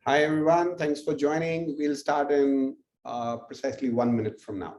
Hi, everyone. Thanks for joining. We'll start in precisely 1 minute from now.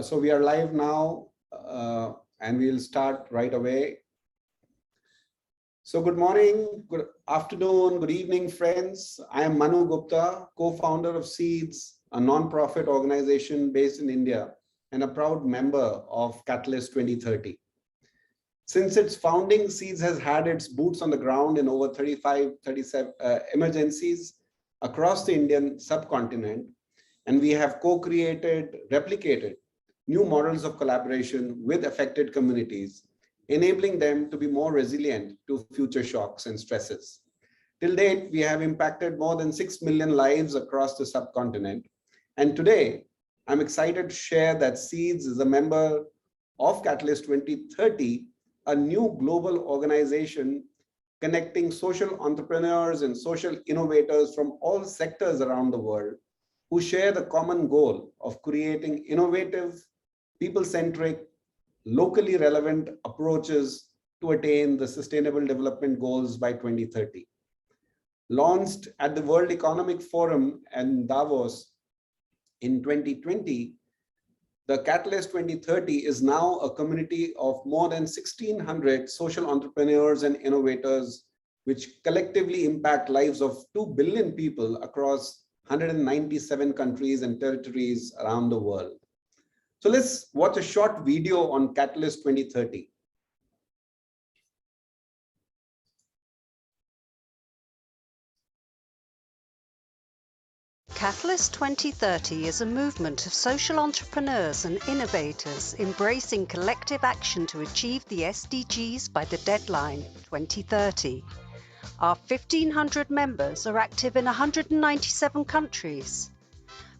So we are live now, and we'll start right away. So good morning, good afternoon, good evening, friends. I am Manu Gupta, co-founder of Seeds, a non-profit organization based in India and a proud member of Catalyst 2030. Since its founding, Seeds has had its boots on the ground in over 37 emergencies across the Indian subcontinent, and we have co-created, replicated new models of collaboration with affected communities, enabling them to be more resilient to future shocks and stresses. Till date, we have impacted more than 6 million lives across the subcontinent. And today, I'm excited to share that Seeds is a member of Catalyst 2030, a new global organization connecting social entrepreneurs and social innovators from all sectors around the world who share the common goal of creating innovative, people-centric, locally relevant approaches to attain the Sustainable Development Goals by 2030. Launched at the World Economic Forum in Davos in 2020, the Catalyst 2030 is now a community of more than 1,600 social entrepreneurs and innovators, which collectively impact lives of 2 billion people across 197 countries and territories around the world. So let's watch a short video on Catalyst 2030. Catalyst 2030 is a movement of social entrepreneurs and innovators embracing collective action to achieve the SDGs by the deadline 2030. Our 1,500 members are active in 197 countries.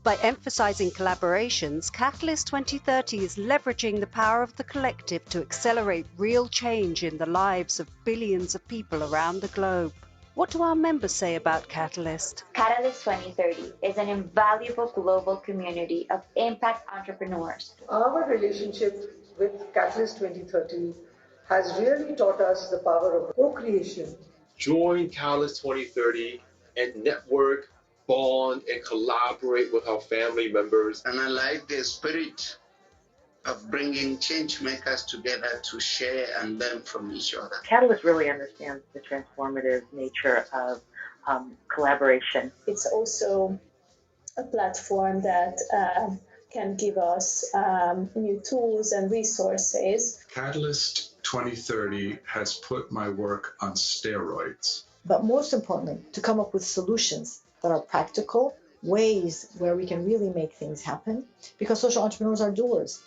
By emphasizing collaborations, Catalyst 2030 is leveraging the power of the collective to accelerate real change in the lives of billions of people around the globe. What do our members say about Catalyst? Catalyst 2030 is an invaluable global community of impact entrepreneurs. Our relationship with Catalyst 2030 has really taught us the power of co-creation. Join Catalyst 2030 and network, bond, and collaborate with our family members. And I like the spirit of bringing change makers together to share and learn from each other. Catalyst really understands the transformative nature of collaboration. It's also a platform that can give us new tools and resources. Catalyst 2030 has put my work on steroids. But most importantly, to come up with solutions that are practical, ways where we can really make things happen, because social entrepreneurs are doers.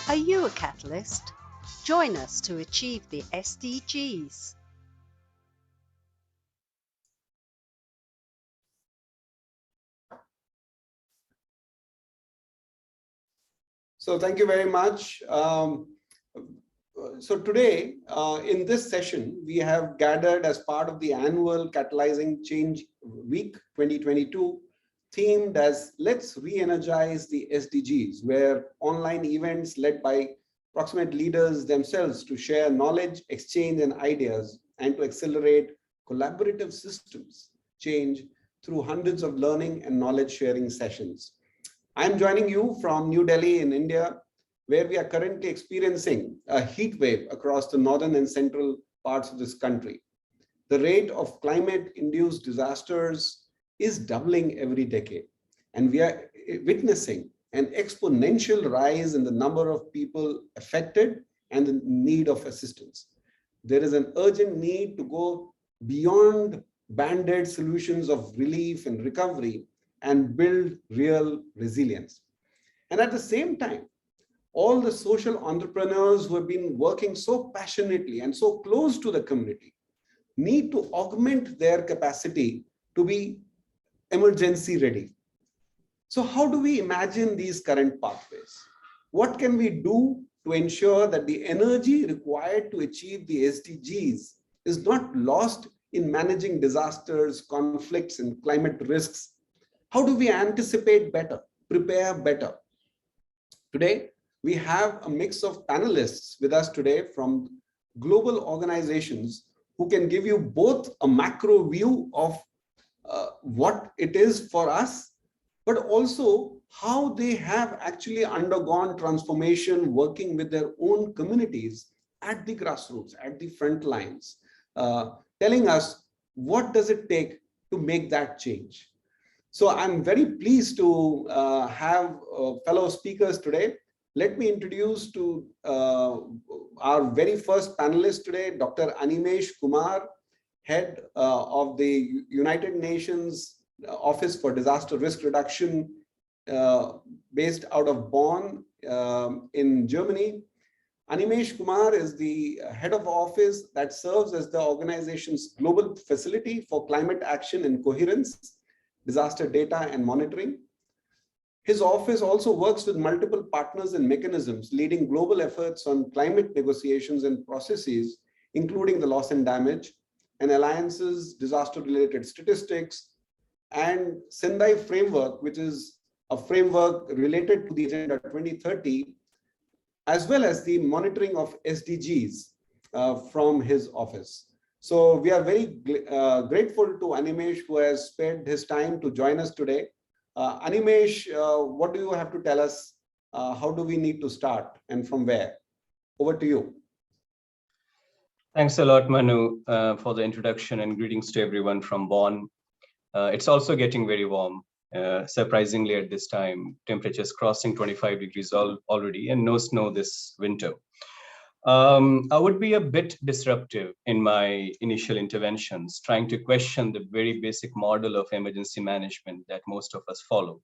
Are you a catalyst? Join us to achieve the SDGs. So thank you very much. So today, in this session, we have gathered as part of the annual Catalyzing Change Week 2022, themed as Let's Re-energize the SDGs, where online events led by proximate leaders themselves to share knowledge, exchange, and ideas, and to accelerate collaborative systems change through hundreds of learning and knowledge sharing sessions. I'm joining you from New Delhi in India, where we are currently experiencing a heat wave across the northern and central parts of this country. The rate of climate-induced disasters is doubling every decade, and we are witnessing an exponential rise in the number of people affected and the need of assistance. There is an urgent need to go beyond band-aid solutions of relief and recovery and build real resilience. And at the same time, all the social entrepreneurs who have been working so passionately and so close to the community need to augment their capacity to be emergency ready. So how do we imagine these current pathways? What can we do to ensure that the energy required to achieve the SDGs is not lost in managing disasters, conflicts, and climate risks? How do we anticipate better, prepare better? Today, we have a mix of panelists with us today from global organizations who can give you both a macro view of what it is for us, but also how they have actually undergone transformation working with their own communities at the grassroots, at the front lines, telling us what does it take to make that change. So I'm very pleased to have fellow speakers today. Let me introduce to our very first panelist today, Dr. Animesh Kumar, head of the United Nations Office for Disaster Risk Reduction, based out of Bonn in Germany. Animesh Kumar is the head of office that serves as the organization's global facility for climate action and coherence, disaster data and monitoring. His office also works with multiple partners and mechanisms, leading global efforts on climate negotiations and processes, including the loss and damage, and alliances, disaster-related statistics, and Sendai framework, which is a framework related to the Agenda 2030, as well as the monitoring of SDGs from his office. So we are very grateful to Animesh, who has spared his time to join us today. Animesh, what do you have to tell us? How do we need to start and from where? Over to you. Thanks a lot, Manu, for the introduction, and greetings to everyone from Bonn. It's also getting very warm, surprisingly at this time, temperatures crossing 25 degrees already, and no snow this winter. I would be a bit disruptive in my initial interventions, trying to question the very basic model of emergency management that most of us follow.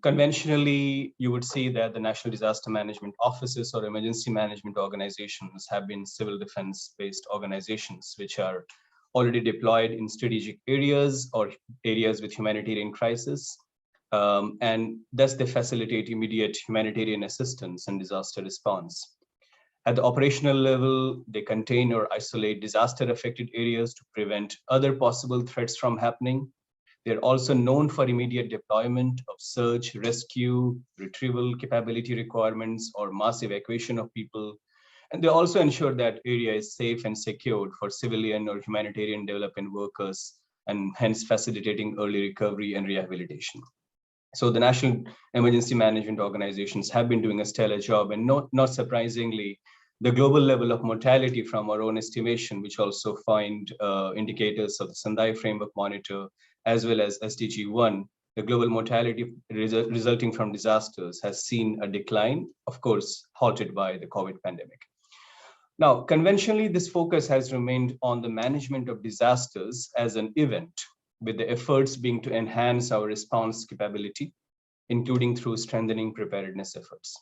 Conventionally, you would see that the National Disaster Management Offices or emergency management organizations have been civil defense-based organizations, which are already deployed in strategic areas or areas with humanitarian crisis, and thus they facilitate immediate humanitarian assistance and disaster response. At the operational level, they contain or isolate disaster-affected areas to prevent other possible threats from happening. They're also known for immediate deployment of search, rescue, retrieval capability requirements, or mass evacuation of people. And they also ensure that area is safe and secured for civilian or humanitarian development workers, and hence facilitating early recovery and rehabilitation. So the National Emergency Management Organizations have been doing a stellar job, and not surprisingly, the global level of mortality from our own estimation, which also find indicators of the Sendai Framework Monitor, as well as SDG 1, the global mortality resulting from disasters has seen a decline, of course, halted by the COVID pandemic. Now, conventionally, this focus has remained on the management of disasters as an event, with the efforts being to enhance our response capability, including through strengthening preparedness efforts.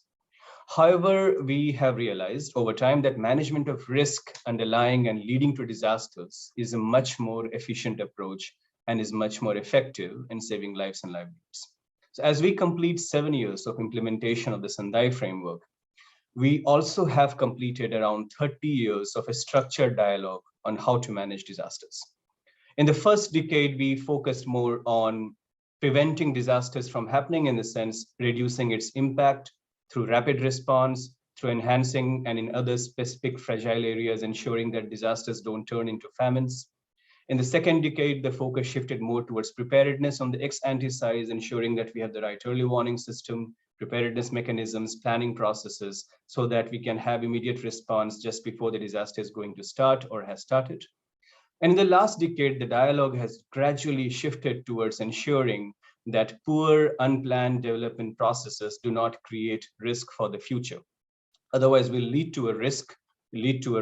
However, we have realized over time that management of risk underlying and leading to disasters is a much more efficient approach and is much more effective in saving lives and livelihoods. So as we complete 7 years of implementation of the Sendai framework, we also have completed around 30 years of a structured dialogue on how to manage disasters. In the first decade, we focused more on preventing disasters from happening, in the sense reducing its impact through rapid response, through enhancing, and in other specific fragile areas, ensuring that disasters don't turn into famines. In the second decade, the focus shifted more towards preparedness on the ex-ante side, ensuring that we have the right early warning system, preparedness mechanisms, planning processes, so that we can have immediate response just before the disaster is going to start or has started. And in the last decade, the dialogue has gradually shifted towards ensuring that poor, unplanned development processes do not create risk for the future. Otherwise, will lead to a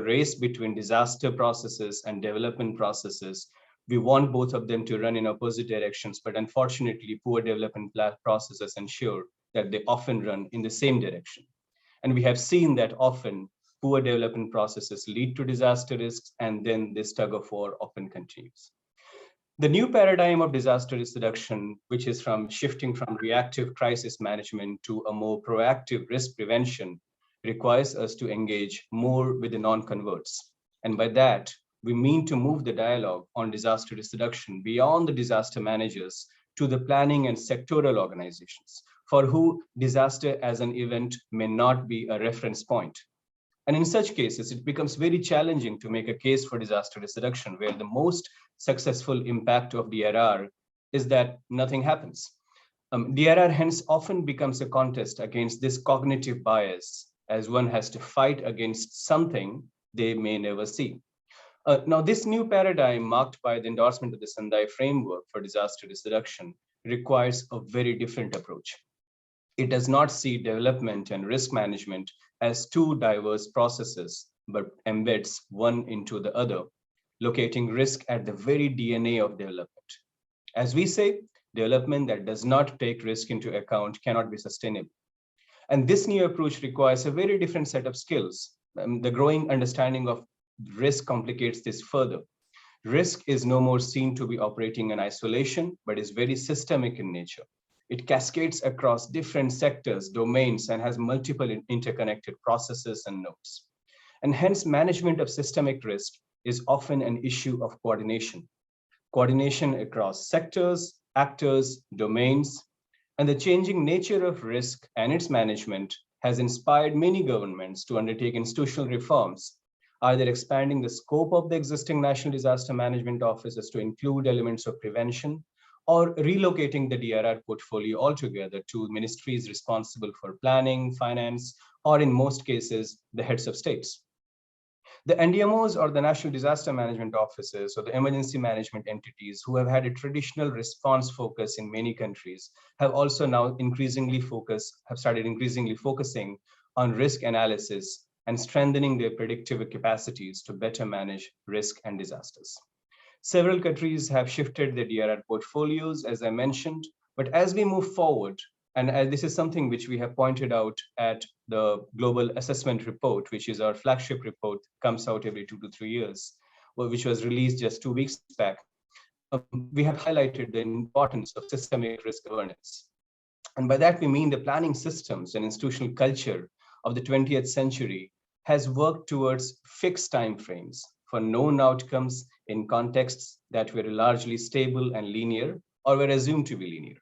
race between disaster processes and development processes. We want both of them to run in opposite directions, but unfortunately, poor development processes ensure that they often run in the same direction. And we have seen that often poor development processes lead to disaster risks, and then this tug of war often continues. The new paradigm of disaster risk reduction, which is from shifting from reactive crisis management to a more proactive risk prevention, requires us to engage more with the non-converts. And by that, we mean to move the dialogue on disaster risk reduction beyond the disaster managers to the planning and sectoral organizations, for who disaster as an event may not be a reference point. And in such cases, it becomes very challenging to make a case for disaster risk reduction, where the most successful impact of DRR is that nothing happens. DRR hence often becomes a contest against this cognitive bias, as one has to fight against something they may never see. Now, this new paradigm, marked by the endorsement of the Sendai framework for disaster risk reduction, requires a very different approach. It does not see development and risk management as two diverse processes, but embeds one into the other, locating risk at the very DNA of development. As we say, development that does not take risk into account cannot be sustainable. And this new approach requires a very different set of skills. The growing understanding of risk complicates this further. Risk is no more seen to be operating in isolation, but is very systemic in nature. It cascades across different sectors, domains, and has multiple interconnected processes and nodes. And hence, management of systemic risk is often an issue of coordination. Coordination across sectors, actors, domains, and the changing nature of risk and its management has inspired many governments to undertake institutional reforms, either expanding the scope of the existing National Disaster Management Offices to include elements of prevention, or relocating the DRR portfolio altogether to ministries responsible for planning, finance, or in most cases, the heads of states. The NDMOs, or the National Disaster Management Offices, or the emergency management entities who have had a traditional response focus in many countries, have also now started increasingly focusing on risk analysis and strengthening their predictive capacities to better manage risk and disasters. Several countries have shifted their DRR portfolios, as I mentioned, but as we move forward, and this is something which we have pointed out at the Global Assessment Report, which is our flagship report, comes out every 2 to 3 years, which was released just 2 weeks back. We have highlighted the importance of systemic risk governance. And by that, we mean the planning systems and institutional culture of the 20th century has worked towards fixed timeframes for known outcomes in contexts that were largely stable and linear, or were assumed to be linear.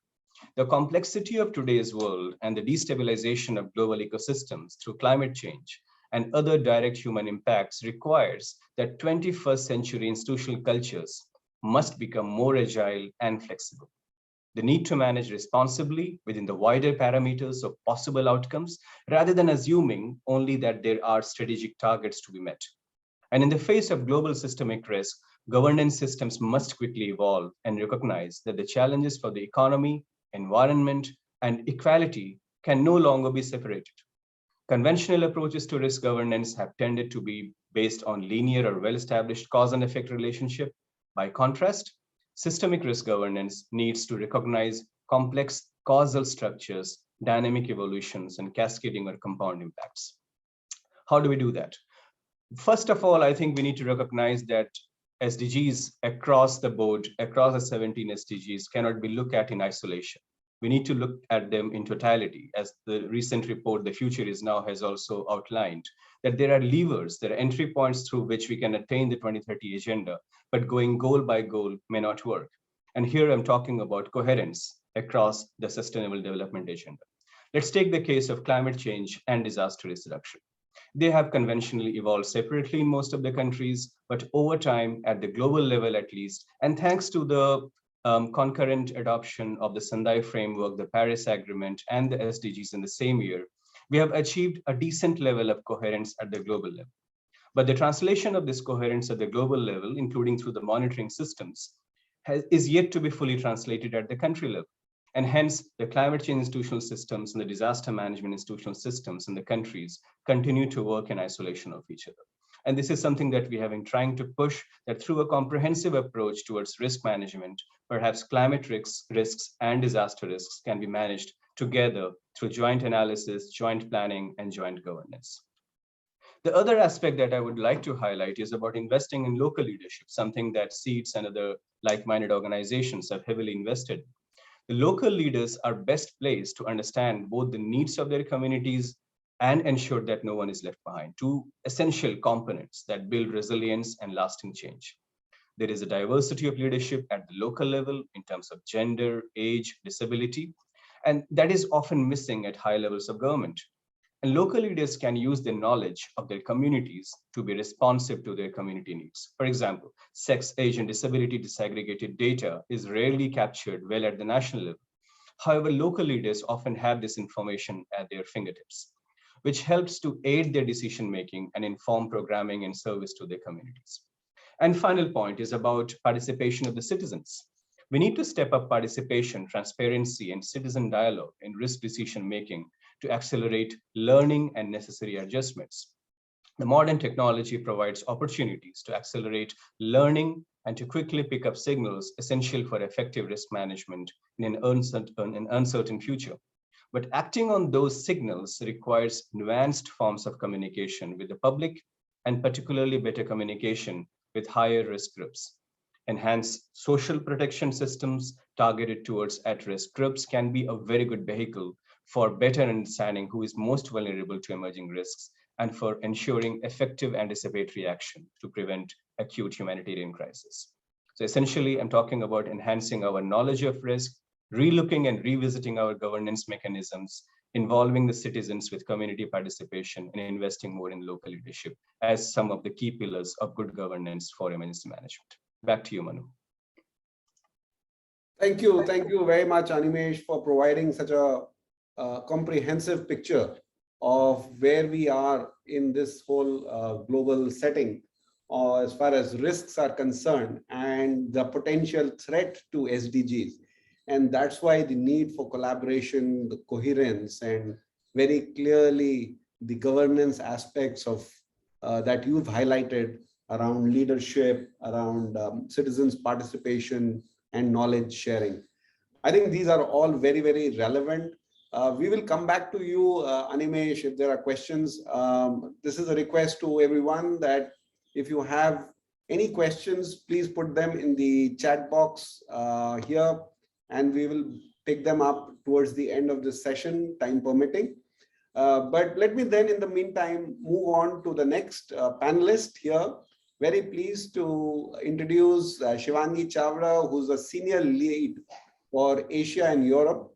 The complexity of today's world and the destabilization of global ecosystems through climate change and other direct human impacts requires that 21st century institutional cultures must become more agile and flexible. The need to manage responsibly within the wider parameters of possible outcomes, rather than assuming only that there are strategic targets to be met. And in the face of global systemic risk, governance systems must quickly evolve and recognize that the challenges for the economy, environment, and equality can no longer be separated. Conventional approaches to risk governance have tended to be based on linear or well-established cause and effect relationship. By contrast, systemic risk governance needs to recognize complex causal structures, dynamic evolutions, and cascading or compound impacts. How do we do that? First of all, I think we need to recognize that SDGs across the board, across the 17 SDGs, cannot be looked at in isolation. We need to look at them in totality, as the recent report, The Future Is Now, has also outlined, that there are levers, there are entry points through which we can attain the 2030 agenda, but going goal by goal may not work. And here I'm talking about coherence across the Sustainable Development Agenda. Let's take the case of climate change and disaster risk reduction. They have conventionally evolved separately in most of the countries, but over time, at the global level at least, and thanks to the concurrent adoption of the Sendai framework, the Paris Agreement, and the SDGs in the same year, we have achieved a decent level of coherence at the global level. But the translation of this coherence at the global level, including through the monitoring systems, is yet to be fully translated at the country level. And hence, the climate change institutional systems and the disaster management institutional systems in the countries continue to work in isolation of each other. And this is something that we have been trying to push, that through a comprehensive approach towards risk management, perhaps climate risks and disaster risks can be managed together through joint analysis, joint planning, and joint governance. The other aspect that I would like to highlight is about investing in local leadership, something that SEEDS and other like-minded organizations have heavily invested in. The local leaders are best placed to understand both the needs of their communities and ensure that no one is left behind, two essential components that build resilience and lasting change. There is a diversity of leadership at the local level in terms of gender, age, disability, and that is often missing at high levels of government. And local leaders can use the knowledge of their communities to be responsive to their community needs. For example, sex, age, and disability disaggregated data is rarely captured well at the national level. However, local leaders often have this information at their fingertips, which helps to aid their decision-making and inform programming and service to their communities. And final point is about participation of the citizens. We need to step up participation, transparency, and citizen dialogue in risk decision-making to accelerate learning and necessary adjustments. The modern technology provides opportunities to accelerate learning and to quickly pick up signals essential for effective risk management in an uncertain future. But acting on those signals requires nuanced forms of communication with the public, and particularly better communication with higher risk groups. Enhanced social protection systems targeted towards at-risk groups can be a very good vehicle for better understanding who is most vulnerable to emerging risks and for ensuring effective anticipatory action to prevent acute humanitarian crisis. So essentially, I'm talking about enhancing our knowledge of risk, relooking and revisiting our governance mechanisms, involving the citizens with community participation, and investing more in local leadership as some of the key pillars of good governance for emergency management. Back to you, Manu. Thank you very much, Animesh, for providing such a comprehensive picture of where we are in this whole global setting as far as risks are concerned and the potential threat to SDGs. And that's why the need for collaboration, the coherence, and very clearly the governance aspects of that you've highlighted around leadership, around citizens' participation and knowledge sharing. I think these are all very, very relevant. We will come back to you, Animesh, if there are questions. This is a request to everyone that if you have any questions, please put them in the chat box here, and we will pick them up towards the end of this session, time permitting. But let me then, in the meantime, move on to the next panelist here. Very pleased to introduce Shivangi Chavra, who's a senior lead for Asia and Europe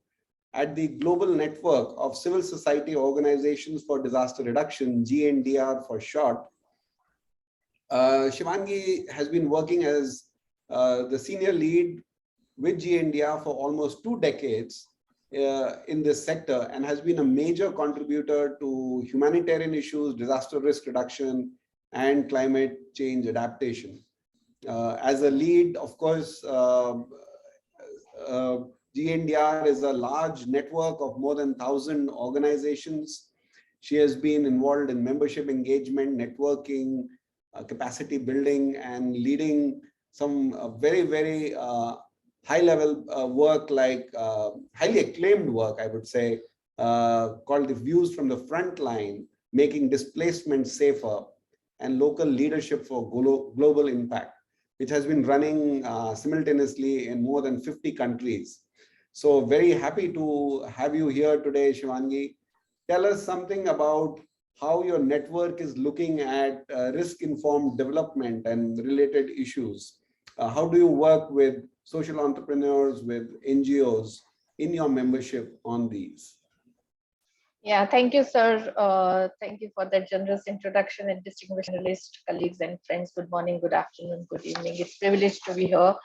at the Global Network of Civil Society Organizations for Disaster Reduction, GNDR for short. Shivangi has been working as the senior lead with GNDR for almost 2 decades in this sector and has been a major contributor to humanitarian issues, disaster risk reduction, and climate change adaptation. As a lead, of course, GNDR is a large network of more than 1,000 organizations. She has been involved in membership engagement, networking, capacity building and leading some very, very high level work, like highly acclaimed work, I would say, called the Views from the Front Line, making displacement safer and local leadership for global impact, which has been running simultaneously in more than 50 countries. So very happy to have you here today, Shivangi. Tell us something about how your network is looking at risk-informed development and related issues. How do you work with social entrepreneurs, with NGOs in your membership on these? Yeah, thank you, sir. Thank you for that generous introduction, and distinguished analysts, colleagues and friends. Good morning, good afternoon, good evening. It's a privilege to be here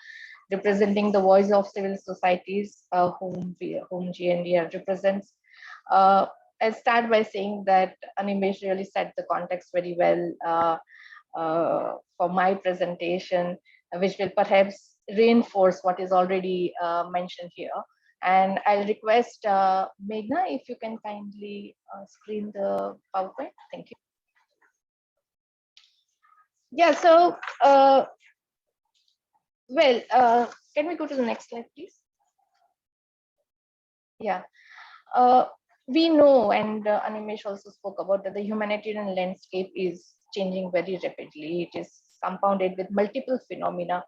representing the voice of civil societies whom GNDR represents. I'll start by saying that Animesh really set the context very well for my presentation, which will perhaps reinforce what is already mentioned here. And I'll request Meghna, if you can kindly screen the PowerPoint. Thank you. Yeah, so, can we go to the next slide, please? Yeah. We know, and Animesh also spoke about that the humanitarian landscape is changing very rapidly. It is compounded with multiple phenomena,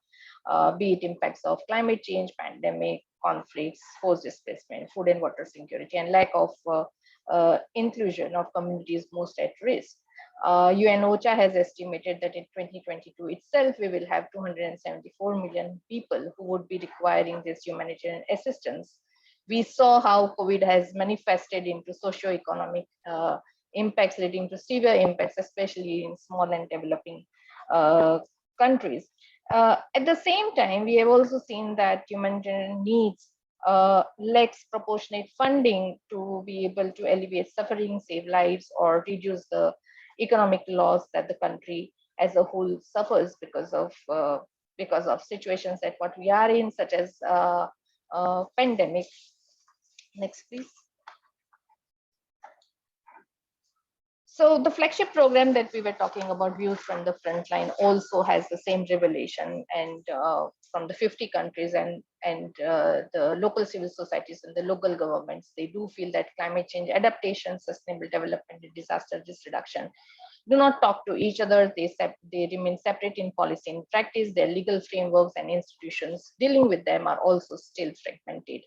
be it impacts of climate change, pandemic, conflicts, forced displacement, food and water security, and lack of inclusion of communities most at risk. UNOCHA has estimated that in 2022 itself, we will have 274 million people who would be requiring this humanitarian assistance. We saw how COVID has manifested into socio-economic impacts, leading to severe impacts, especially in small and developing countries. At the same time, we have also seen that humanitarian needs lacks proportionate funding to be able to alleviate suffering, save lives, or reduce the economic loss that the country as a whole suffers because of situations like what we are in, such as pandemic. Next, please. So the flagship program that we were talking about, Views from the Frontline, also has the same revelation, and from the 50 countries and the local civil societies and the local governments, they do feel that climate change adaptation, sustainable development, and disaster risk reduction do not talk to each other. They remain separate in policy and practice. Their legal frameworks and institutions dealing with them are also still fragmented.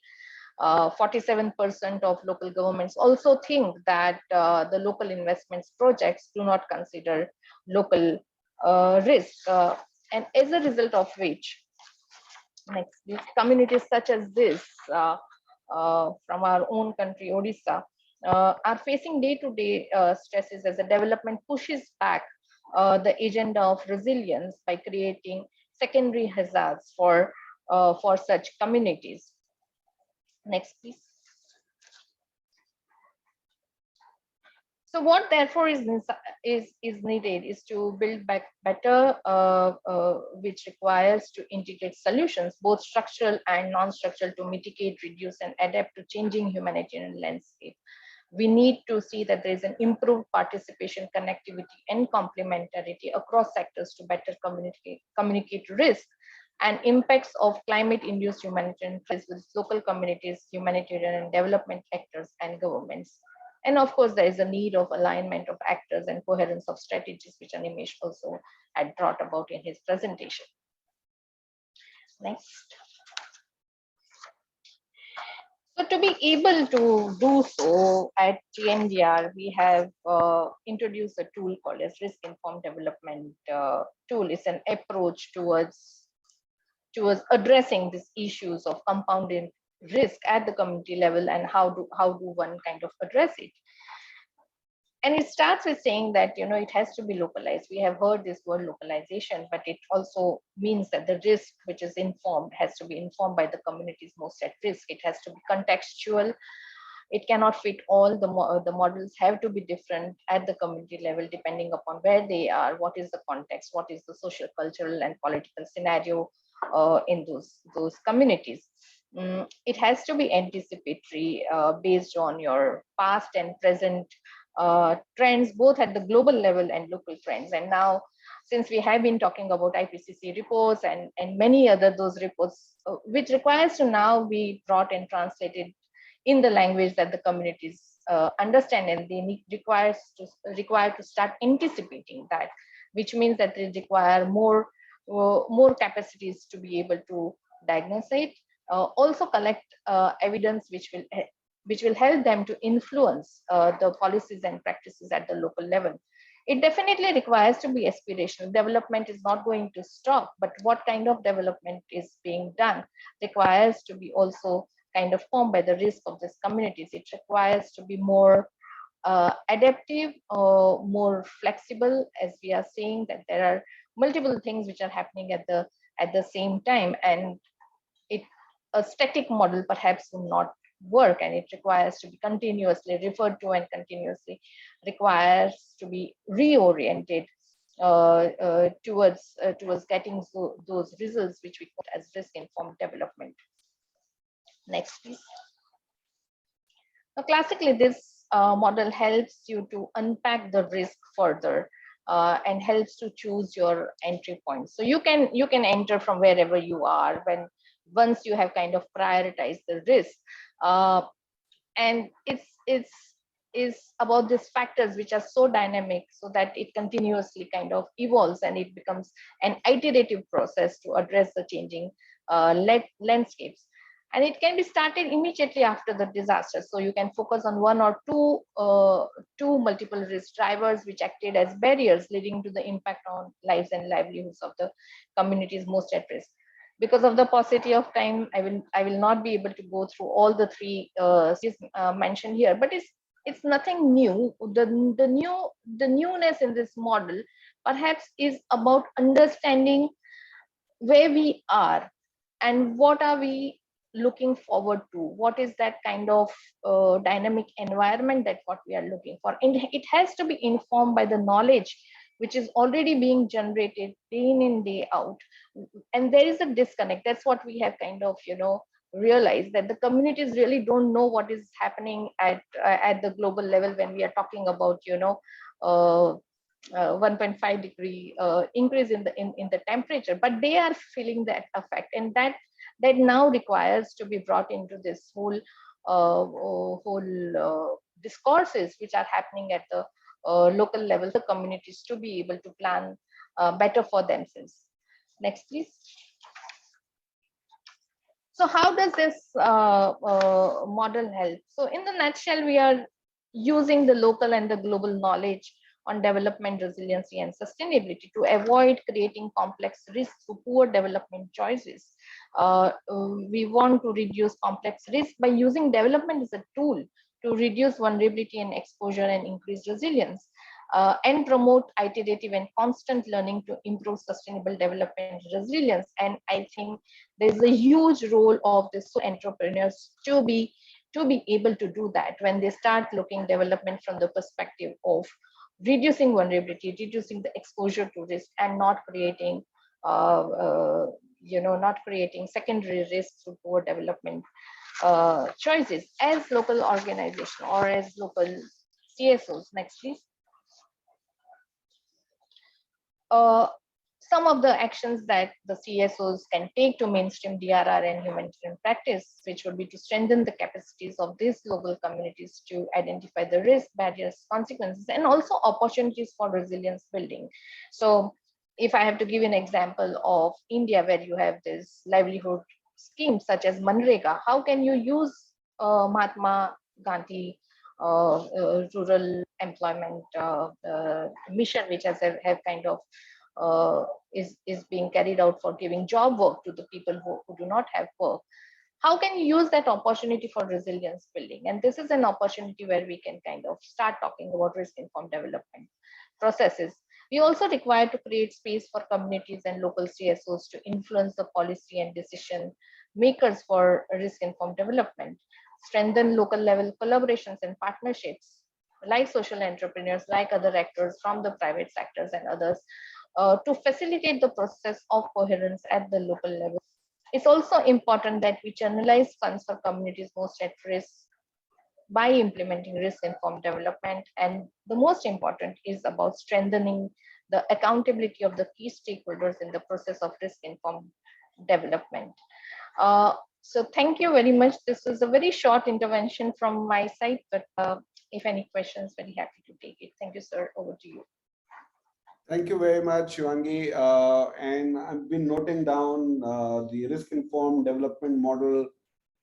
47% of local governments also think that the local investments projects do not consider local risk. And as a result of which, next, communities such as this from our own country, Odisha, are facing day-to-day stresses as the development pushes back the agenda of resilience by creating secondary hazards for such communities. Next, please. So what therefore is needed is to build back better, which requires to integrate solutions, both structural and non-structural, to mitigate, reduce, and adapt to changing humanitarian landscape. We need to see that there is an improved participation, connectivity, and complementarity across sectors to better communicate risk and impacts of climate-induced humanitarian crisis with local communities, humanitarian and development actors, and governments. And of course, there is a need of alignment of actors and coherence of strategies, which Animesh also had brought about in his presentation. Next. So to be able to do so at GNDR, we have introduced a tool called as Risk-Informed Development Tool. It's an approach towards addressing these issues of compounded risk at the community level, and how do one kind of address it. And it starts with saying that, you know, it has to be localized. We have heard this word localization, but it also means that the risk which is informed has to be informed by the communities most at risk. It has to be contextual. It cannot fit all. The models have to be different at the community level, depending upon where they are, what is the context, what is the social, cultural, and political scenario in those communities. It has to be anticipatory, based on your past and present trends, both at the global level and local trends. And now since we have been talking about IPCC reports and many other those reports, which requires to now be brought and translated in the language that the communities understand, and they require to start anticipating that, which means that they require more capacities to be able to diagnose it, also collect evidence which will help them to influence the policies and practices at the local level. It definitely requires to be aspirational. Development is not going to stop, but what kind of development is being done requires to be also kind of formed by the risk of these communities. It requires to be more adaptive, more flexible, as we are seeing that there are multiple things which are happening at the same time, and a static model perhaps will not work, and it requires to be continuously referred to and continuously requires to be reoriented towards getting those results which we call as risk-informed development. Next, please. Now, classically, this model helps you to unpack the risk further and helps to choose your entry points. So you can enter from wherever you are once you have kind of prioritized the risk, and it's about these factors which are so dynamic, so that it continuously kind of evolves and it becomes an iterative process to address the changing landscapes. And it can be started immediately after the disaster. So you can focus on one or two multiple risk drivers which acted as barriers leading to the impact on lives and livelihoods of the communities most at risk. Because of the paucity of time, I will not be able to go through all the three mentioned here, but it's nothing new. The newness in this model perhaps is about understanding where we are and what are we looking forward to, what is that kind of dynamic environment that what we are looking for. And it has to be informed by the knowledge which is already being generated day in and day out. And there is a disconnect. That's what we have kind of realized, that the communities really don't know what is happening at the global level when we are talking about 1.5 degree increase in the temperature, but they are feeling that effect, and that now requires to be brought into this whole discourses which are happening at the local level, the communities to be able to plan better for themselves. Next, please. So how does this model help? So in the nutshell, we are using the local and the global knowledge on development, resiliency, and sustainability to avoid creating complex risks for poor development choices. We want to reduce complex risk by using development as a tool to reduce vulnerability and exposure and increase resilience, and promote iterative and constant learning to improve sustainable development resilience. And I think there's a huge role of the entrepreneurs to be able to do that when they start looking development from the perspective of reducing vulnerability, reducing the exposure to risk, and not creating secondary risks through poor development choices as local organization or as local CSOs. Next, please. Some of the actions that the CSOs can take to mainstream DRR and humanitarian practice, which would be to strengthen the capacities of these local communities to identify the risk, barriers, consequences, and also opportunities for resilience building. So if I have to give an example of India, where you have this livelihood schemes such as Manrega, how can you use Mahatma Gandhi rural employment mission, which has have kind of is being carried out for giving job work to the people who do not have work. How can you use that opportunity for resilience building? And this is an opportunity where we can kind of start talking about risk-informed development processes. We also require to create space for communities and local CSOs to influence the policy and decision makers for risk-informed development, strengthen local level collaborations and partnerships, like social entrepreneurs, like other actors from the private sectors and others, to facilitate the process of coherence at the local level. It's also important that we channelize funds for communities most at risk by implementing risk-informed development. And the most important is about strengthening the accountability of the key stakeholders in the process of risk-informed development. So thank you very much. This is a very short intervention from my side, but if any questions, very happy to take it. Thank you, sir. Over to you. Thank you very much, Shivangi. And I've been noting down the risk-informed development model.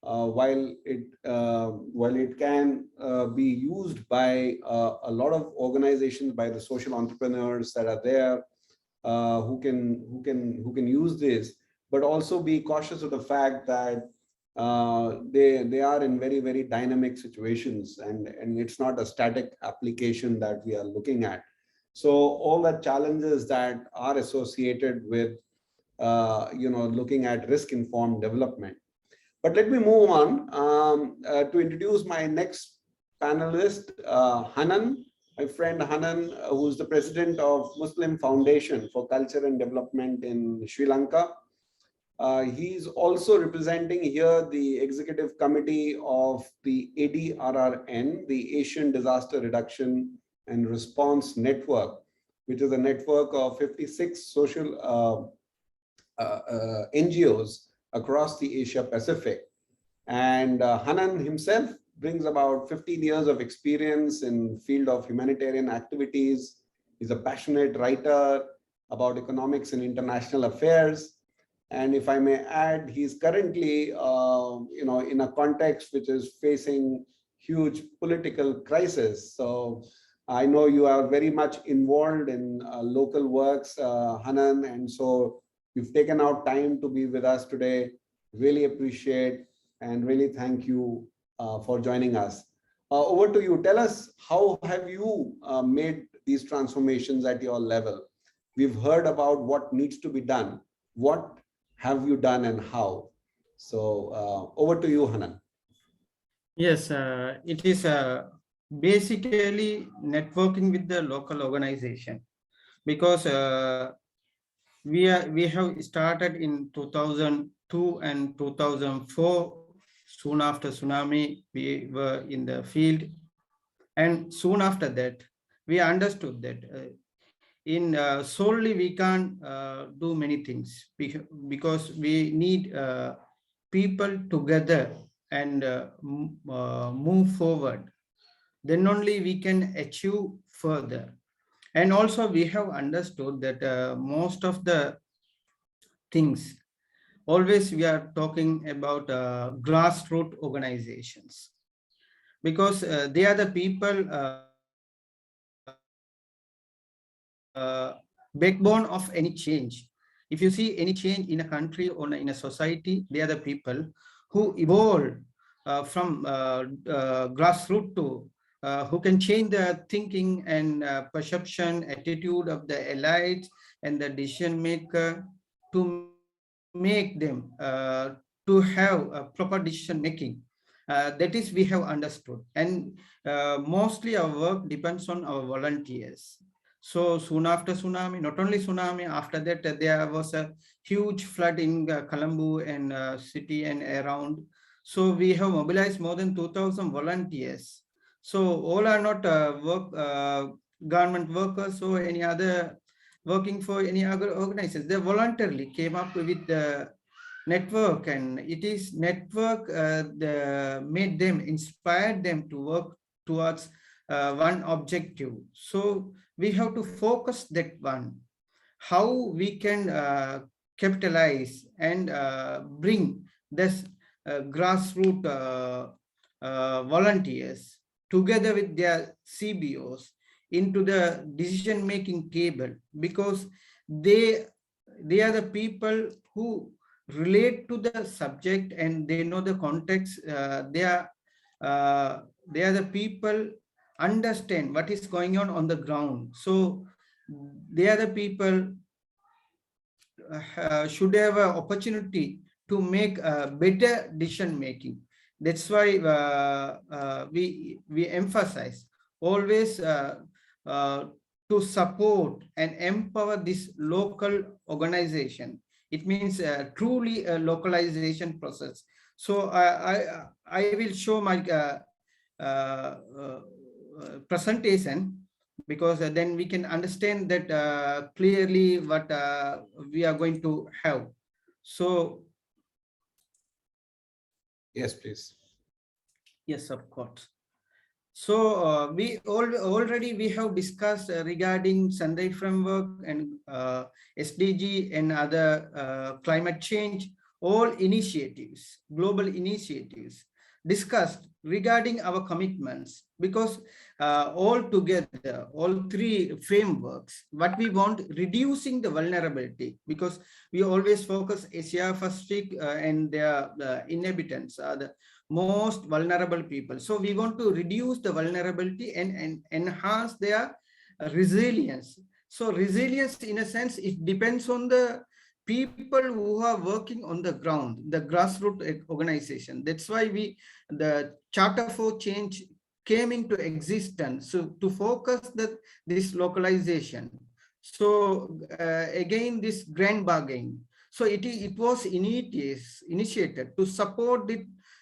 While it can be used by a lot of organizations, by the social entrepreneurs that are there, who can use this, but also be cautious of the fact that they are in very, very dynamic situations, and it's not a static application that we are looking at. So all the challenges that are associated with looking at risk-informed development. But let me move on to introduce my next panelist, Hanan, my friend Hanan, who's the president of Muslim Foundation for Culture and Development in Sri Lanka. He's also representing here the executive committee of the ADRRN, the Asian Disaster Reduction and Response Network, which is a network of 56 social NGOs across the Asia Pacific. And Hanan himself brings about 15 years of experience in field of humanitarian activities. He's a passionate writer about economics and international affairs. And if I may add, he's currently in a context which is facing huge political crisis. So I know you are very much involved in local works, Hanan, and so you've taken out time to be with us today. Really appreciate and really thank you for joining us. Over to you. Tell us, how have you made these transformations at your level? We've heard about what needs to be done. What have you done and how? So over to you, Hanan. Yes, it is basically networking with the local organization, because we have started in 2002 and 2004. Soon after tsunami, we were in the field, and soon after that, we understood that solely we can't do many things, because we need people together and move forward. Then only we can achieve further. And also we have understood that most of the things, always we are talking about grassroots organizations, because they are the people backbone of any change. If you see any change in a country or in a society, they are the people who evolve from grassroots to who can change the thinking and perception, attitude of the elites and the decision maker, to make them to have a proper decision making. That is, we have understood, and mostly our work depends on our volunteers. So soon after tsunami, not only tsunami, after that there was a huge flood in Colombo and city and around. So we have mobilized more than 2,000 volunteers. So all are not government workers or any other working for any other organizations. They voluntarily came up with the network, and it is network made them, inspired them to work towards one objective. So we have to focus that one, how we can capitalize and bring this grassroots volunteers together with their CBOs into the decision-making table, because they are the people who relate to the subject and they know the context. They are the people understand what is going on the ground. So they are the people should have an opportunity to make a better decision making. That's why we emphasize always to support and empower this local organization. It means truly a localization process. So I will show my presentation, because then we can understand that clearly what we are going to have. So yes, please. yes, of course. So we already have discussed regarding Sendai framework and SDG and other climate change, all initiatives, global initiatives discussed regarding our commitments, because all together, all three frameworks, what we want, reducing the vulnerability, because we always focus Asia Pacific and their inhabitants are the most vulnerable people. So we want to reduce the vulnerability and enhance their resilience. So resilience, in a sense, it depends on the people who are working on the ground, the grassroots organization. That's why the Charter for Change came into existence, so to focus this localization. So again, this grand bargain. So it was initiated to support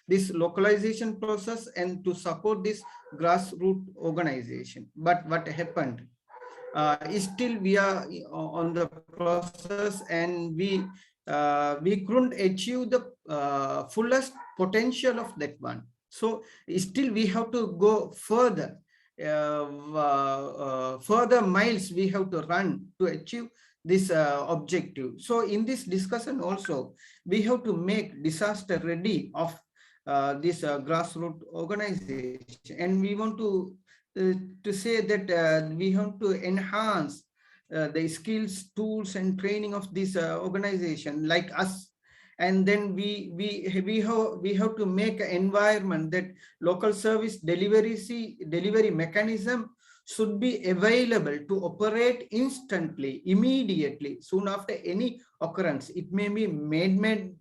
this localization process and to support this grassroots organization. But what happened? Still we are on the process, and we couldn't achieve the fullest potential of that one. So still we have to go further. Further miles we have to run to achieve this objective. So in this discussion also, we have to make disaster ready of this grassroots organization, and we want to say that we have to enhance the skills, tools, and training of this organization like us. And then we have to make an environment that local service delivery mechanism should be available to operate instantly, immediately, soon after any occurrence. It may be man-made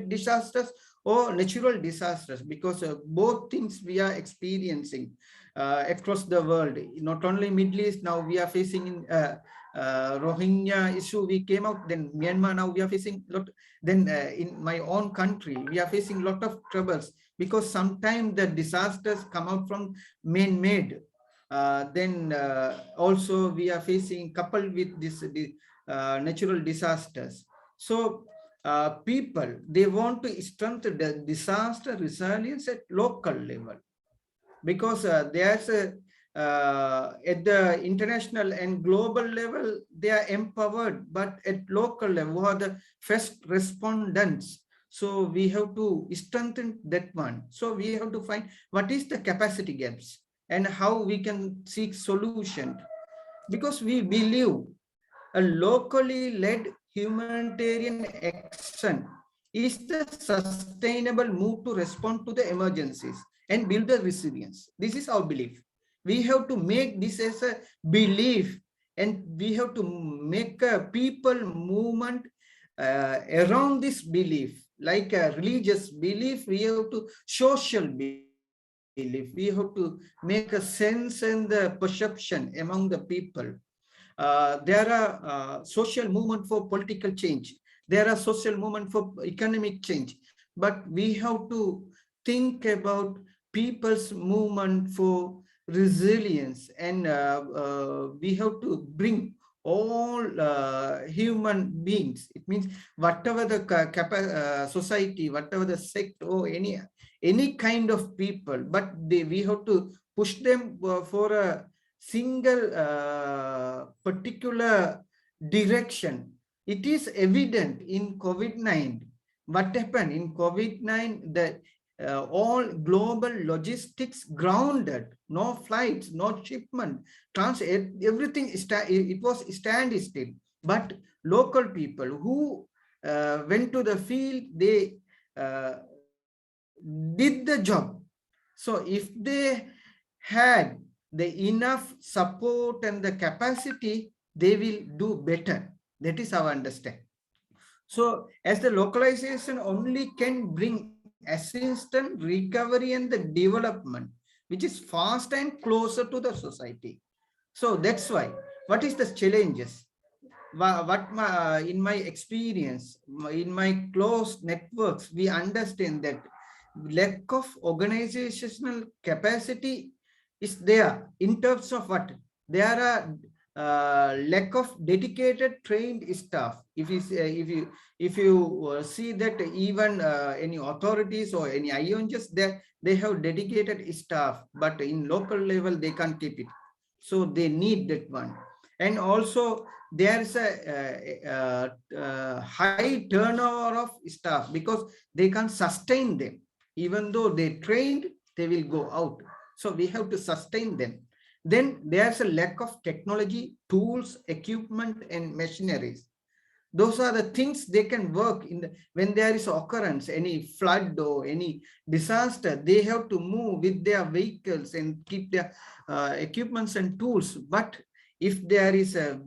disasters or natural disasters, because both things we are experiencing across the world. Not only Middle East, now we are facing in Rohingya issue, we came out, then Myanmar, now we are facing lot. Then in my own country, we are facing a lot of troubles, because sometimes the disasters come out from man-made. Then also we are facing, coupled with this natural disasters. So people, they want to strengthen the disaster resilience at local level, because there's a at the international and global level, they are empowered, but at local level, who are the first respondents. So we have to strengthen that one. So we have to find what is the capacity gaps and how we can seek solution, because we believe a locally led humanitarian action is the sustainable move to respond to the emergencies and build the resilience. This is our belief. We have to make this as a belief, and we have to make a people movement around this belief, like a religious belief. We have to social belief. We have to make a sense and the perception among the people. There are social movement for political change. There are social movement for economic change. But we have to think about people's movement for resilience, and we have to bring all human beings. It means whatever the society, whatever the sect or any kind of people, but we have to push them for a single particular direction. It is evident in COVID-19. What happened in COVID-19? That all global logistics grounded, no flights, no shipment, everything, it was standstill. But local people who went to the field, they did the job. So if they had the enough support and the capacity, they will do better. That is our understanding. So as the localization only can bring assistance, recovery, and the development, which is fast and closer to the society. So that's why, what is the challenges? In my experience, in my close networks, we understand that lack of organizational capacity is there in terms of what? there are lack of dedicated trained staff. If you see that even any authorities or any IONGs, they have dedicated staff, but in local level they can't keep it. So they need that one. And also there's a high turnover of staff because they can't sustain them. Even though they trained, they will go out. So we have to sustain them. Then there's a lack of technology, tools, equipment, and machineries. Those are the things they can work in when there is occurrence, any flood or any disaster, they have to move with their vehicles and keep their equipments and tools. But if there is a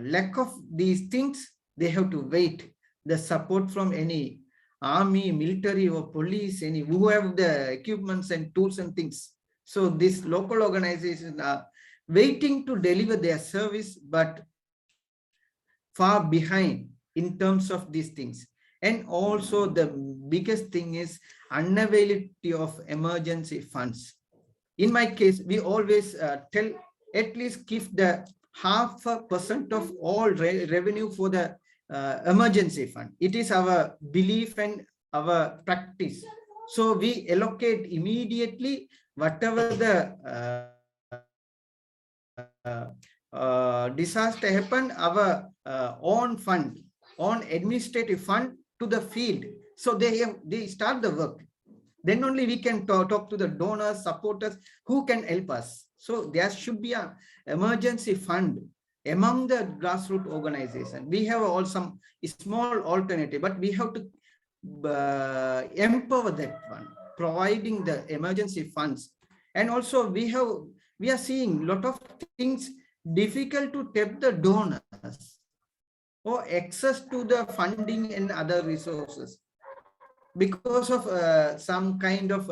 lack of these things, they have to wait the support from any army, military, or police, any who have the equipments and tools and things. So these local organizations are waiting to deliver their service, but far behind in terms of these things. And also the biggest thing is unavailability of emergency funds. In my case, we always tell at least give the 0.5% of all revenue for the emergency fund. It is our belief and our practice. So we allocate immediately whatever the disaster happened, our own fund, own administrative fund to the field. So they start the work. Then only we can talk to the donors, supporters who can help us. So there should be an emergency fund among the grassroots organization. We have all some small alternative, but we have to empower that one, providing the emergency funds. And also we are seeing a lot of things difficult to tap the donors or access to the funding and other resources because of some kind of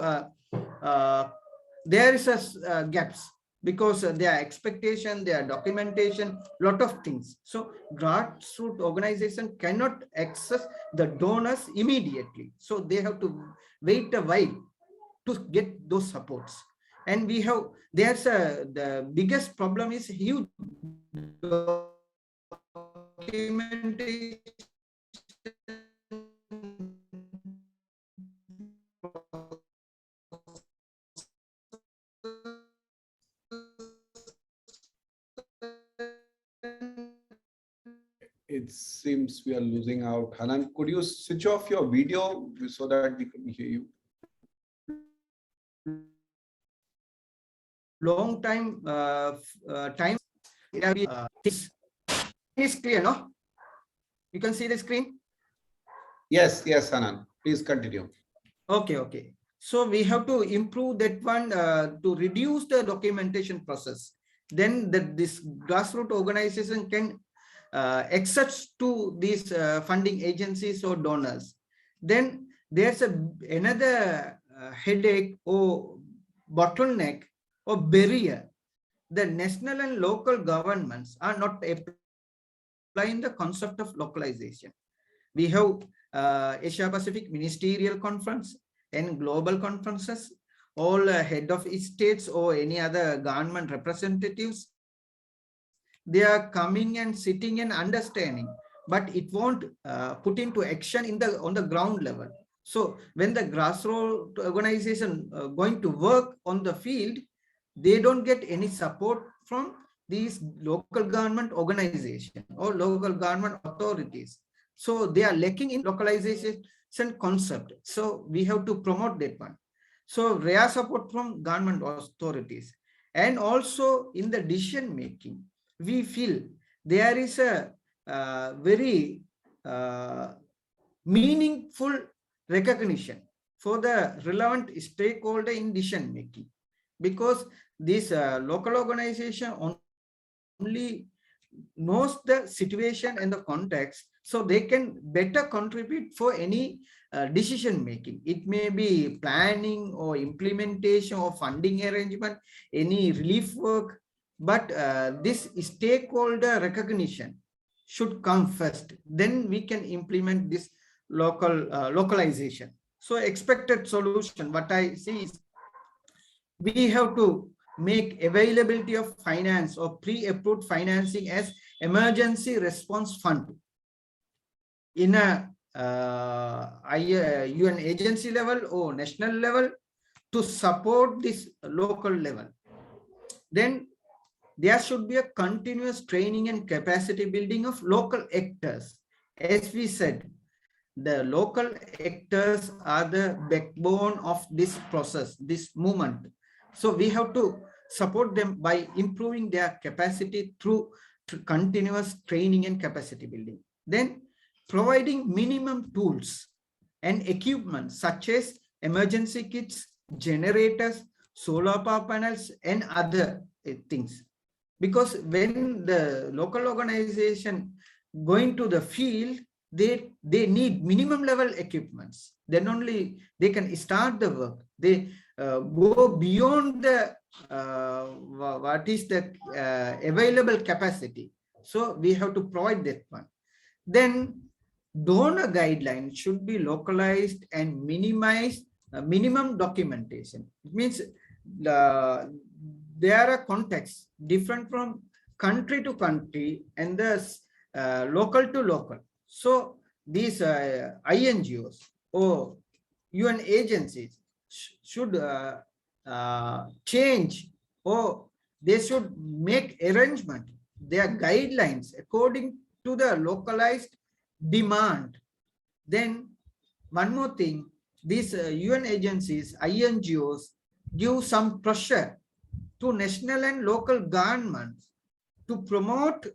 there is a gaps because their expectation, their documentation, lot of things. So grassroots organization cannot access the donors immediately. So they have to wait a while to get those supports. And we have, the biggest problem is huge documentation. It seems we are losing out. Hanan, could you switch off your video so that we can hear you? Long time is clear, no? You can see the screen? Yes, Hanan, please continue. Okay. So we have to improve that one to reduce the documentation process. Then this grassroots organization can access to these funding agencies or donors. Then there's another headache or bottleneck or barrier. The national and local governments are not applying the concept of localization. We have Asia Pacific Ministerial Conference and global conferences, all head of states or any other government representatives. They are coming and sitting and understanding, but it won't put into action on the ground level. So when the grassroots organization going to work on the field, they don't get any support from these local government organization or local government authorities. So they are lacking in localization concept. So we have to promote that one. So rare support from government authorities. And also in the decision making, we feel there is a very meaningful recognition for the relevant stakeholder in decision making, because this local organization only knows the situation and the context, so they can better contribute for any decision making. It may be planning or implementation or funding arrangement, any relief work, but this stakeholder recognition should come first. Then we can implement this localization. So expected solution, what I see is we have to make availability of finance or pre-approved financing as emergency response fund in a UN agency level or national level to support this local level. Then there should be a continuous training and capacity building of local actors. As we said, the local actors are the backbone of this process, this movement. So we have to support them by improving their capacity through continuous training and capacity building. Then providing minimum tools and equipment such as emergency kits, generators, solar power panels, and other things. Because when the local organization going to the field, they need minimum level equipments. Then only they can start the work. They go beyond the what is the available capacity. So we have to provide that one. Then donor guidelines should be localized and minimize minimum documentation. It means there are contexts different from country to country and thus local to local. So these INGOs or UN agencies should change, or they should make arrangement, their guidelines according to the localized demand. Then one more thing, these UN agencies, INGOs, give some pressure to national and local governments to promote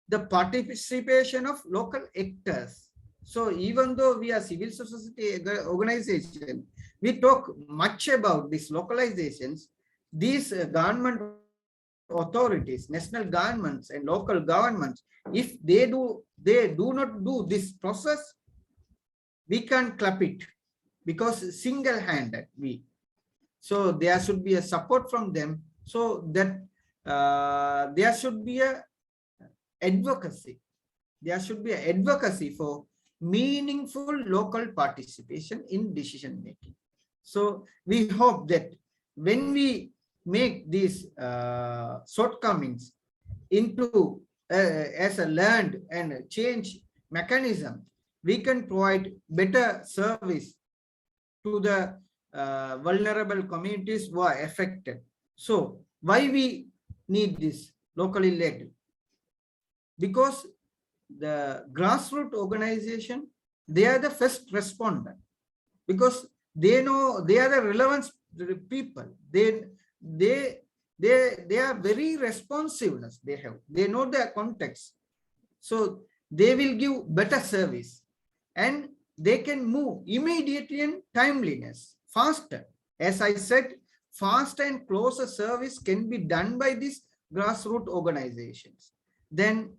the participation of local actors. So even though we are civil society organization, we talk much about these localizations. These government authorities, national governments and local governments, if they do not do this process, we can't clap it, because single-handed we. So there should be a support from them, so that there should be a advocacy. There should be an advocacy for meaningful local participation in decision making. So we hope that when we make these shortcomings into as a learned and change mechanism, we can provide better service to the vulnerable communities who are affected. So why we need this locally led? Because the grassroots organization, they are the first responder, because they know they are the relevant people. They are very responsiveness. They know their context, so they will give better service, and they can move immediately and timeliness, faster. As I said, faster and closer service can be done by these grassroots organizations. Then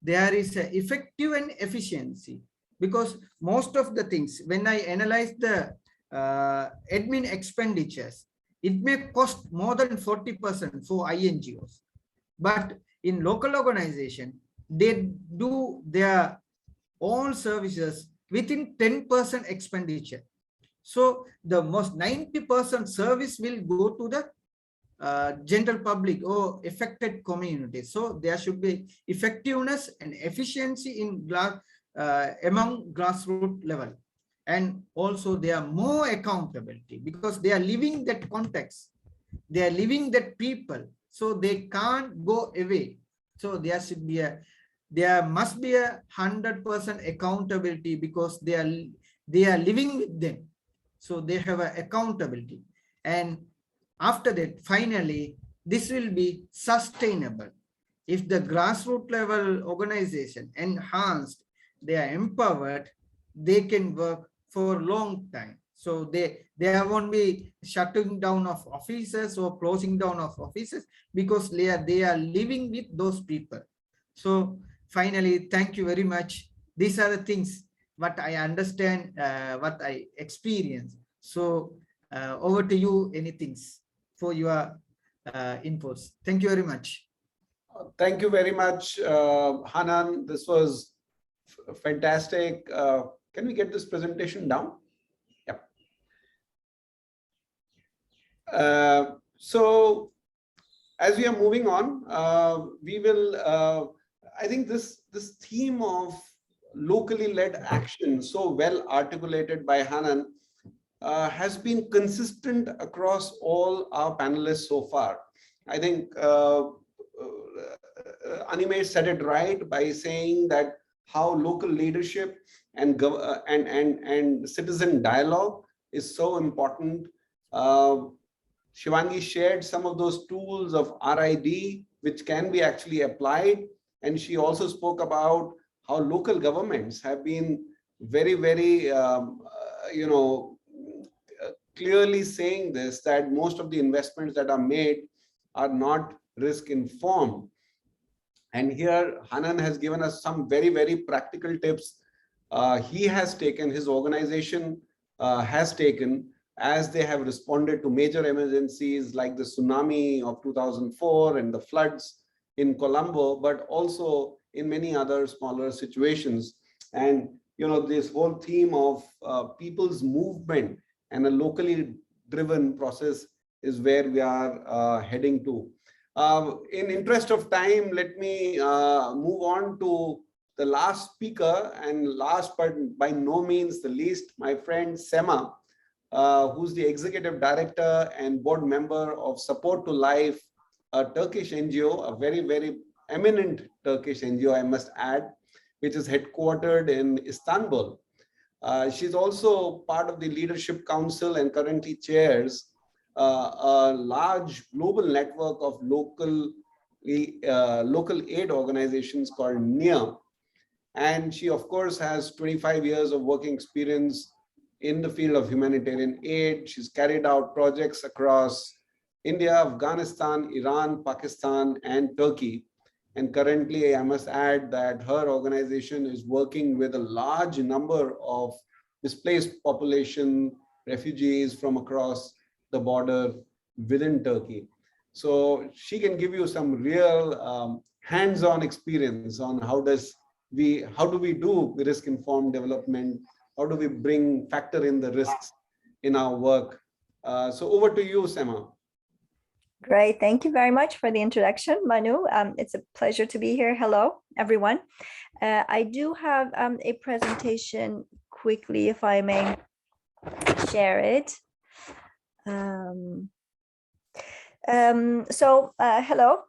there is a effective and efficiency, because most of the things, when I analyze the admin expenditures, it may cost more than 40% for INGOs. But in local organization, they do their all services within 10% expenditure. So the most 90% service will go to the general public or affected community. So there should be effectiveness and efficiency in among grassroots level. And also they are more accountability, because they are living that context. They are living that people. So they can't go away. So there must be a 100% accountability, because they are living with them. So they have an accountability. And after that, finally, this will be sustainable. If the grassroots level organization enhanced, they are empowered, they can work for a long time. So there won't be shutting down of offices or closing down of offices, because they are living with those people. So finally, thank you very much. These are the things what I understand, what I experience. So over to you, anything for your inputs. Thank you very much. Thank you very much, Hanan. This was fantastic. Can we get this presentation down? Yep. So as we are moving on, we will, I think this theme of locally led action, so well articulated by Hanan, has been consistent across all our panelists so far. I think Animesh said it right by saying that how local leadership and citizen dialogue is so important. Shivangi shared some of those tools of RID, which can be actually applied. And she also spoke about how local governments have been very, very, clearly saying this, that most of the investments that are made are not risk informed. And here Hanan has given us some very, very practical tips he has taken, his organization has taken, as they have responded to major emergencies like the tsunami of 2004 and the floods in Colombo, but also in many other smaller situations. And this whole theme of people's movement and a locally driven process is where we are heading to. In interest of time, let me move on to the last speaker, and last but by no means the least, my friend Sema, who's the executive director and board member of Support to Life, a Turkish NGO, a very, very eminent Turkish NGO, I must add, which is headquartered in Istanbul. She's also part of the Leadership Council and currently chairs a large global network of local aid organizations called NEAR. And she, of course, has 25 years of working experience in the field of humanitarian aid. She's carried out projects across India, Afghanistan, Iran, Pakistan, and Turkey. And currently, I must add that her organization is working with a large number of displaced population, refugees from across the border within Turkey. So she can give you some real hands-on experience on how do we do risk-informed development? How do we factor in the risks in our work? So over to you, Sema. Great. Thank you very much for the introduction, Manu. It's a pleasure to be here. Hello, everyone. I do have a presentation quickly, if I may share it. Hello,